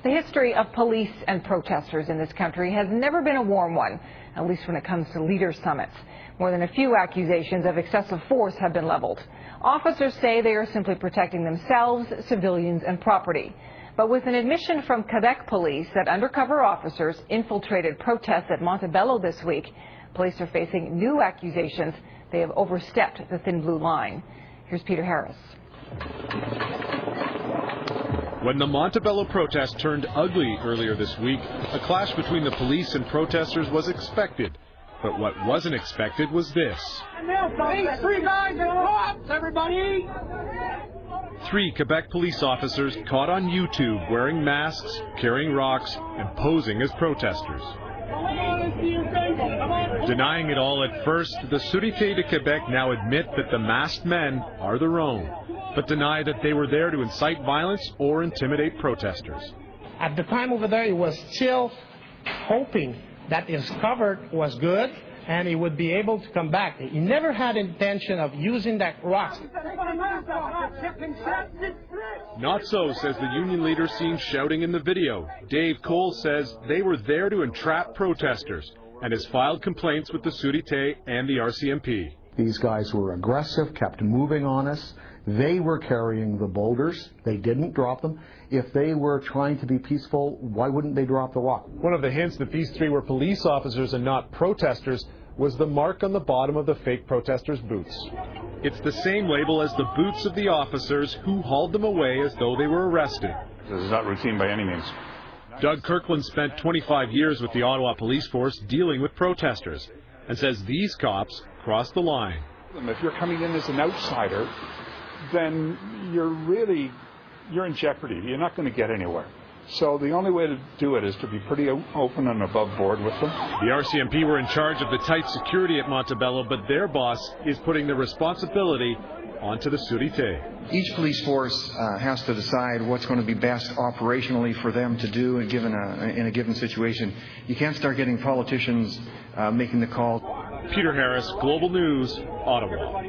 The history of police and protesters in this country has never been a warm one, at least when it comes to leader summits. More than a few accusations of excessive force have been leveled. Officers say they are simply protecting themselves, civilians, and property. But with an admission from Quebec Police that undercover officers infiltrated protests at Montebello this week, police are facing new accusations they have overstepped the thin blue line. Here's Peter Harris. When the Montebello protest turned ugly earlier this week, a clash between the police and protesters was expected. But what wasn't expected was this. These 3 guys in cops, everybody! 3 Quebec police officers caught on YouTube wearing masks, carrying rocks, and posing as protesters. Denying it all at first, the Sûreté du Québec now admit that the masked men are their own, but deny that they were there to incite violence or intimidate protesters. At the time over there, he was still hoping that his cover was good and he would be able to come back. He never had intention of using that rock. Not so, says the union leader seen shouting in the video. Dave Cole says they were there to entrap protesters and has filed complaints with the Sûreté and the RCMP. These guys were aggressive, kept moving on us. They were carrying the boulders. They didn't drop them. If they were trying to be peaceful, why wouldn't they drop the rock? One of the hints that these 3 were police officers and not protesters was the mark on the bottom of the fake protesters' boots. It's the same label as the boots of the officers who hauled them away as though they were arrested. This is not routine by any means. Doug Kirkland spent 25 years with the Ottawa Police Force dealing with protesters and says these cops crossed the line. If you're coming in as an outsider, then you're in jeopardy. You're not going to get anywhere. So the only way to do it is to be pretty open and above board with them. The RCMP were in charge of the tight security at Montebello, but their boss is putting the responsibility onto the Sûreté. Each police force has to decide what's going to be best operationally for them to do in a given situation. You can't start getting politicians making the call. Peter Harris, Global News, Ottawa.